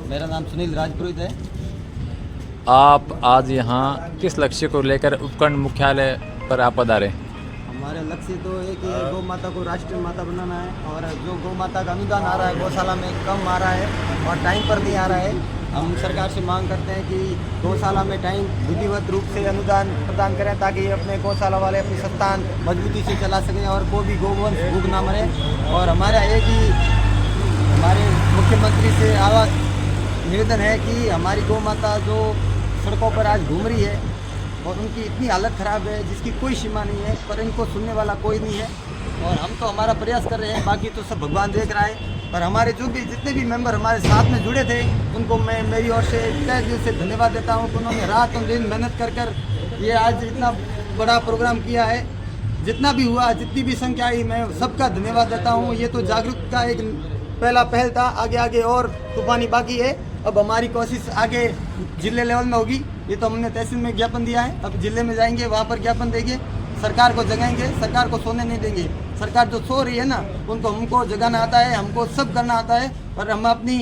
मेरा नाम सुनील राजपुरोहित है। आप आज यहाँ किस लक्ष्य को लेकर उपखंड मुख्यालय पर आप पधारे? हमारा लक्ष्य तो है कि गौ माता को राष्ट्रीय माता बनाना है, और जो गौ माता का अनुदान आ रहा है गौशाला में कम आ रहा है और टाइम पर नहीं आ रहा है। हम सरकार से मांग करते हैं कि गौशाला में टाइम विधिवत रूप से अनुदान प्रदान करें, ताकि अपने गौशाला वाले अपनी संस्थान मजबूती से चला सकें और कोई भी गौवंश भूख ना मरे। और हमारा एक ही हमारे मुख्यमंत्री से आवाज निवेदन है कि हमारी गौ माता जो सड़कों पर आज घूम रही है और उनकी इतनी हालत ख़राब है जिसकी कोई सीमा नहीं है, पर इनको सुनने वाला कोई नहीं है। और हम तो हमारा प्रयास कर रहे हैं, बाकी तो सब भगवान देख रहा है। पर हमारे जो भी जितने भी मेंबर हमारे साथ में जुड़े थे उनको मैं मेरी ओर से तहे दिल से धन्यवाद देता हूँ। उन्होंने रात और दिन मेहनत कर ये आज इतना बड़ा प्रोग्राम किया है। जितना भी हुआ, जितनी भी संख्या आई, मैं सबका धन्यवाद देता हूँ। ये तो जागरूकता का एक पहला पहल था, आगे आगे और तूफानी बाकी है। अब हमारी कोशिश आगे जिले लेवल में होगी। ये तो हमने तहसील में ज्ञापन दिया है, अब जिले में जाएंगे, वहाँ पर ज्ञापन देंगे, सरकार को जगाएंगे। सरकार को सोने नहीं देंगे। सरकार जो सो रही है ना, उनको हमको जगाना आता है, हमको सब करना आता है। पर हम अपनी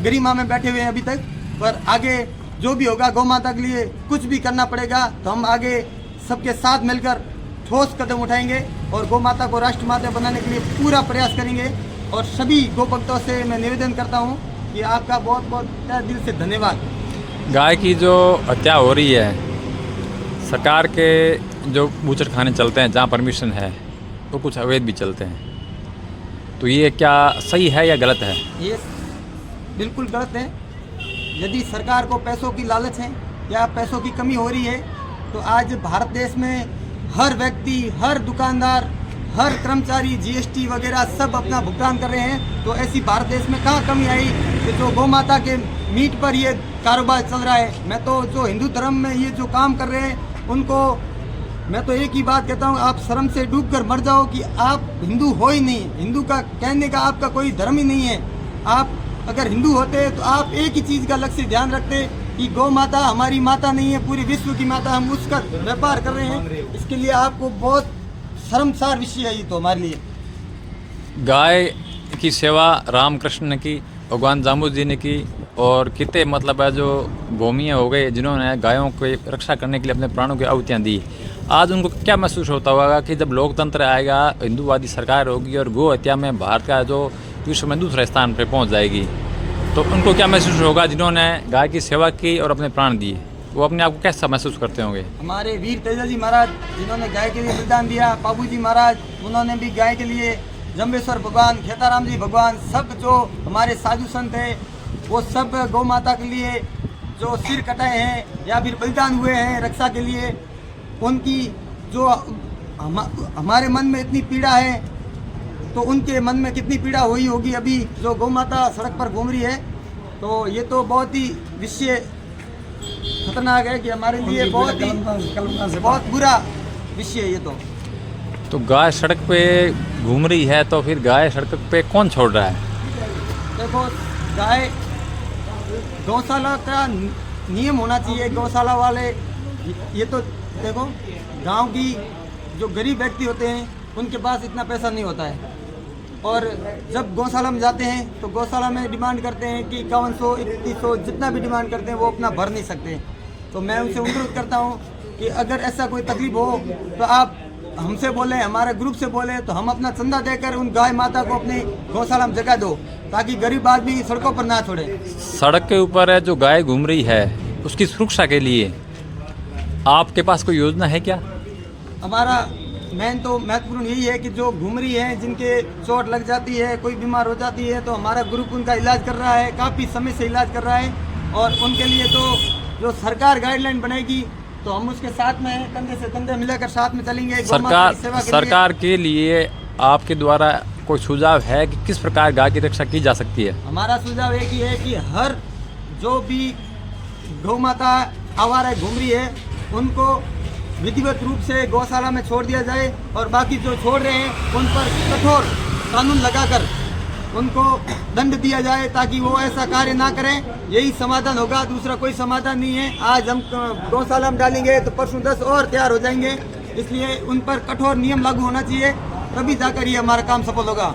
गरिमा में बैठे हुए हैं अभी तक, पर आगे जो भी होगा गौ माता के लिए कुछ भी करना पड़ेगा, तो हम आगे सबके साथ मिलकर ठोस कदम उठाएंगे और गौ माता को राष्ट्र माता बनाने के लिए पूरा प्रयास करेंगे। और सभी गौ भक्तों से मैं निवेदन करता हूँ कि आपका बहुत बहुत तहे दिल से धन्यवाद। गाय की जो हत्या हो रही है, सरकार के जो बूचर खाने चलते हैं जहाँ परमिशन है, तो कुछ अवैध भी चलते हैं, तो ये क्या सही है या गलत है? ये बिल्कुल गलत है। यदि सरकार को पैसों की लालच है या पैसों की कमी हो रही है, तो आज भारत देश में हर व्यक्ति, हर दुकानदार, हर कर्मचारी जीएसटी वगैरह सब अपना भुगतान कर रहे हैं। तो ऐसी भारत देश में कहाँ कमी आई कि जो गौ माता के मीट पर ये कारोबार चल रहा है। मैं तो जो हिंदू धर्म में ये जो काम कर रहे हैं उनको मैं तो एक ही बात कहता हूँ, आप शर्म से डूब कर मर जाओ कि आप हिंदू हो ही नहीं। हिंदू का कहने का आपका कोई धर्म ही नहीं है। आप अगर हिंदू होते तो आप एक ही चीज़ का लक्ष्य ध्यान रखते कि गौ माता हमारी माता नहीं है, पूरे विश्व की माता, हम उसका व्यापार कर रहे हैं। इसके लिए आपको बहुत शर्मसार विषय है ये तो हमारे लिए। गाय की सेवा रामकृष्ण ने की, भगवान जामुन जी ने की, और कितने मतलब है जो भूमियाँ हो गए जिन्होंने गायों की रक्षा करने के लिए अपने प्राणों की आहुतियाँ दी। आज उनको क्या महसूस होता होगा कि जब लोकतंत्र आएगा, हिंदूवादी सरकार होगी और गौ हत्या में भारत का जो विश्व में दूसरे स्थान पर पहुँच जाएगी, तो उनको क्या महसूस होगा जिन्होंने गाय की सेवा की और अपने प्राण दिए? वो अपने आप को कैसा महसूस करते होंगे? हमारे वीर तेजा जी महाराज जिन्होंने गाय के लिए बलिदान दिया, बाबू जी महाराज उन्होंने भी गाय के लिए, जम्बेश्वर भगवान, खेताराम जी भगवान, सब जो हमारे साधु संत हैं वो सब गौ माता के लिए जो सिर कटाए हैं या फिर बलिदान हुए हैं रक्षा के लिए, उनकी जो हमारे मन में इतनी पीड़ा है, तो उनके मन में कितनी पीड़ा हुई होगी अभी जो गौ माता सड़क पर घूम रही है। तो ये तो बहुत ही विषय खतरनाक है कि हमारे लिए बहुत बुरा विषय है ये तो गाय सड़क पे घूम रही है, तो फिर गाय सड़क पे कौन छोड़ रहा है? देखो, गाय गौशाला का नियम होना चाहिए। गौशाला वाले ये तो देखो, गांव की जो गरीब व्यक्ति होते हैं उनके पास इतना पैसा नहीं होता है, और जब गौशाला में जाते हैं तो गौशाला में डिमांड करते हैं कि 5100, 3100 जितना भी डिमांड करते हैं वो अपना भर नहीं सकते। तो मैं उनसे अनुरोध करता हूं कि अगर ऐसा कोई तकलीफ हो तो आप हमसे बोले, हमारे ग्रुप से बोले, तो हम अपना चंदा देकर उन गाय माता को अपनी गौशाला में जगह दो, ताकि गरीब आदमी सड़कों पर ना छोड़े। सड़क के ऊपर जो गाय घूम रही है उसकी सुरक्षा के लिए आपके पास कोई योजना है क्या? हमारा मेन तो महत्वपूर्ण यही है कि जो घूम रही है, जिनके चोट लग जाती है, कोई बीमार हो जाती है, तो हमारा ग्रुप उनका इलाज कर रहा है, काफ़ी समय से इलाज कर रहा है। और उनके लिए तो जो सरकार गाइडलाइन बनाएगी तो हम उसके साथ में हैं, कंधे से कंधे मिलाकर साथ में चलेंगे। सरकार के लिए आपके द्वारा कोई सुझाव है कि किस प्रकार गाय की रक्षा की जा सकती है? हमारा सुझाव एक ही है कि हर जो भी गौ माता आवारा घूम रही है उनको विधिवत रूप से गौशाला में छोड़ दिया जाए, और बाकी जो छोड़ रहे हैं उन पर कठोर कानून लगाकर उनको दंड दिया जाए, ताकि वो ऐसा कार्य ना करें। यही समाधान होगा, दूसरा कोई समाधान नहीं है। आज हम गौशाला में डालेंगे तो परसों 10 और तैयार हो जाएंगे, इसलिए उन पर कठोर नियम लागू होना चाहिए, तभी जाकर ये हमारा काम सफल होगा।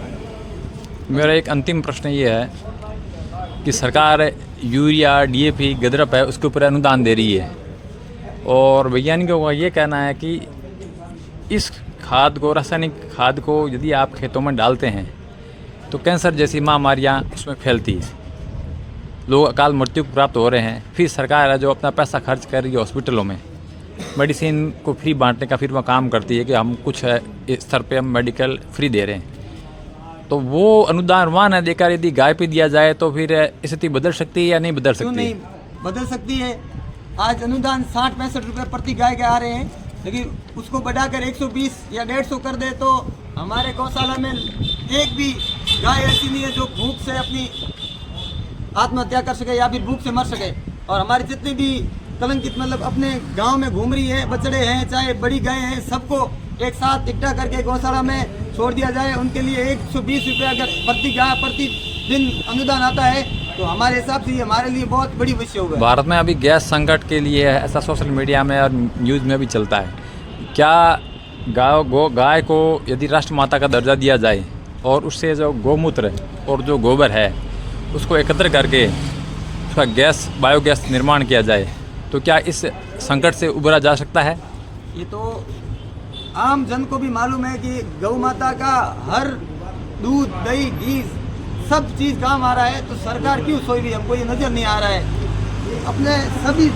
मेरा एक अंतिम प्रश्न ये है कि सरकार यूरिया DAP गदरप है उसके ऊपर अनुदान दे रही है, और वैज्ञानिकों का ये कहना है कि इस खाद को, रासायनिक खाद को यदि आप खेतों में डालते हैं तो कैंसर जैसी महामारियाँ उसमें फैलती है, लोग अकाल मृत्यु को प्राप्त हो रहे हैं। फिर सरकार है जो अपना पैसा खर्च कर रही है हॉस्पिटलों में, मेडिसिन को फ्री बांटने का फिर वह काम करती है कि हम कुछ इस स्तर पे हम मेडिकल फ्री दे रहे हैं, तो वो अनुदान वहाँ न देकर यदि गाय पे दिया जाए तो फिर स्थिति बदल सकती है या नहीं बदल क्यों सकती नहीं है? बदल सकती है। आज अनुदान 60-65 रुपये प्रति गाय के आ रहे हैं, लेकिन उसको बढ़ाकर 120 या 150 कर दे तो हमारे गौशाला में एक भी गाय ऐसी नहीं है जो भूख से अपनी आत्महत्या कर सके या फिर भूख से मर सके। और हमारी जितनी भी कलंकित मतलब अपने गांव में घूम रही है, बछड़े हैं चाहे बड़ी गाय हैं, सबको एक साथ इकट्ठा करके गौशाला में छोड़ दिया जाए। उनके लिए 120 रुपये अगर प्रति गाय प्रति दिन अनुदान आता है तो हमारे हिसाब से ये हमारे लिए बहुत बड़ी विषय होगा। भारत में अभी गैस संकट के लिए ऐसा सोशल मीडिया में और न्यूज़ में भी चलता है। क्या गाय को यदि राष्ट्रमाता का दर्जा दिया जाए और उससे जो गौमूत्र और जो गोबर है उसको एकत्र करके उसका गैस, बायोगैस निर्माण किया जाए तो क्या इस संकट से उबरा जा सकता है? ये तो आम जन को भी मालूम है कि गौ माता का हर दूध, दही, घी सब चीज़ काम आ रहा है, तो सरकार क्यों सोई हुई, हमको ये नज़र नहीं आ रहा है। अपने सभी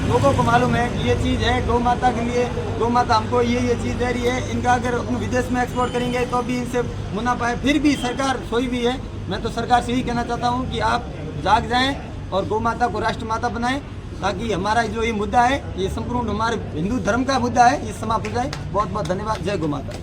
लोगों को मालूम है कि ये चीज़ है गौ माता के लिए, गौ माता हमको ये चीज़ दे रही है। इनका अगर अपने विदेश में एक्सपोर्ट करेंगे तो भी इनसे मुनाफा है, फिर भी सरकार सोई हुई है। मैं तो सरकार से यही कहना चाहता हूँ कि आप जाग जाएं और गौ माता को राष्ट्रमाता बनाएं, ताकि हमारा जो ये मुद्दा है, ये संपूर्ण हमारे हिंदू धर्म का मुद्दा है, ये समाप्त हो जाए। बहुत बहुत धन्यवाद। जय गौ माता।